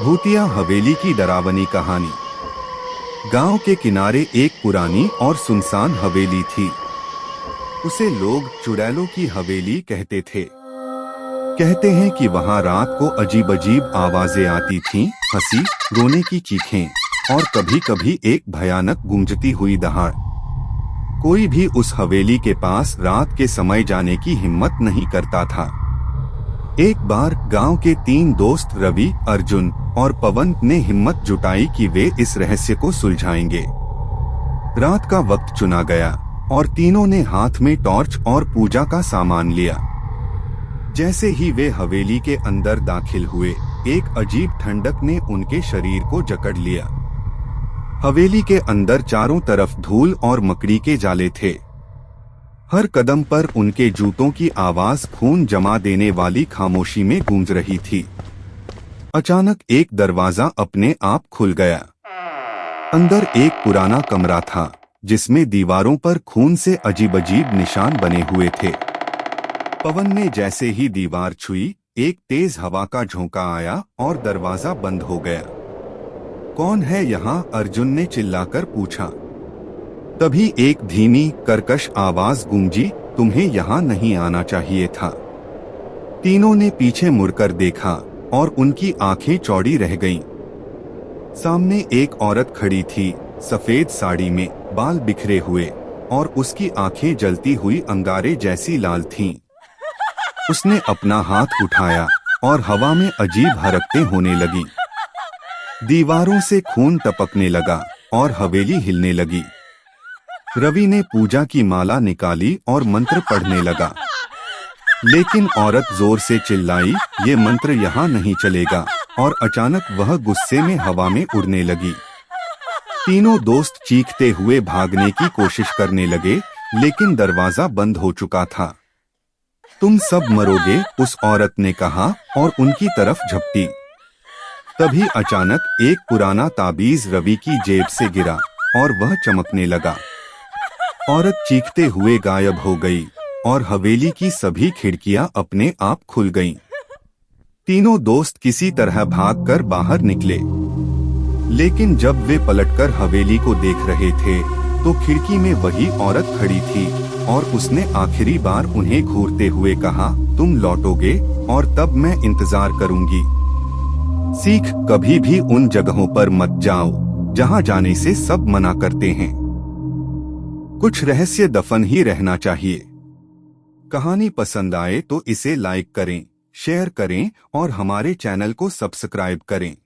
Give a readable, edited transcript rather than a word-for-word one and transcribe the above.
भूतिया हवेली की डरावनी कहानी। गांव के किनारे एक पुरानी और सुनसान हवेली थी। उसे लोग चुड़ैलों की हवेली कहते थे। कहते हैं कि वहां रात को अजीब अजीब आवाजें आती थीं, हंसी, रोने की चीखें और कभी-कभी एक भयानक गूंजती हुई दहाड़। कोई भी उस हवेली के पास रात के समय जाने की हिम्मत नहीं करता था। एक बार गांव के 3 दोस्त रवि, अर्जुन और पवन ने हिम्मत जुटाई कि वे इस रहस्य को सुलझाएंगे। रात का वक्त चुना गया और तीनों ने हाथ में टॉर्च और पूजा का सामान लिया। जैसे ही वे हवेली के अंदर दाखिल हुए, एक अजीब ठंडक ने उनके शरीर को जकड़ लिया। हवेली के अंदर चारों तरफ धूल और मकड़ी के जाले थे। हर कदम पर उनके जूतों की आवाज खून जमा देने वाली खामोशी में गूंज रही थी। अचानक एक दरवाजा अपने आप खुल गया। अंदर एक पुराना कमरा था जिसमें दीवारों पर खून से अजीब अजीब निशान बने हुए थे। पवन ने जैसे ही दीवार छुई, एक तेज हवा का झोंका आया और दरवाजा बंद हो गया। कौन है यहाँ? अर्जुन ने चिल्लाकर पूछा। तभी एक धीमी कर्कश आवाज गूंजी, तुम्हें यहाँ नहीं आना चाहिए था। तीनों ने पीछे मुड़कर देखा और उनकी आंखें चौड़ी रह गईं। सामने एक औरत खड़ी थी, सफेद साड़ी में, बाल बिखरे हुए और उसकी आंखें जलती हुई अंगारे जैसी लाल थीं। उसने अपना हाथ उठाया और हवा में अजीब हरकतें होने लगी। दीवारों से खून टपकने लगा और हवेली हिलने लगी। रवि ने पूजा की माला निकाली और मंत्र पढ़ने लगा, लेकिन औरत जोर से चिल्लाई, ये मंत्र यहाँ नहीं चलेगा, और अचानक वह गुस्से में हवा में उड़ने लगी। तीनों दोस्त चीखते हुए भागने की कोशिश करने लगे, लेकिन दरवाजा बंद हो चुका था। तुम सब मरोगे, उस औरत ने कहा और उनकी तरफ झपटी। तभी अचानक एक पुराना ताबीज रवि की जेब से गिरा और वह चमकने लगा। औरत चीखते हुए गायब हो गई और हवेली की सभी खिड़कियां अपने आप खुल गईं। तीनों दोस्त किसी तरह भागकर बाहर निकले, लेकिन जब वे पलटकर हवेली को देख रहे थे तो खिड़की में वही औरत खड़ी थी और उसने आखिरी बार उन्हें घूरते हुए कहा, तुम लौटोगे और तब मैं इंतजार करूंगी। सीख, कभी भी उन जगहों पर मत जाओ जहां जाने से सब मना करते हैं। कुछ रहस्य दफन ही रहना चाहिए। कहानी पसंद आए तो इसे लाइक करें, शेयर करें और हमारे चैनल को सब्सक्राइब करें।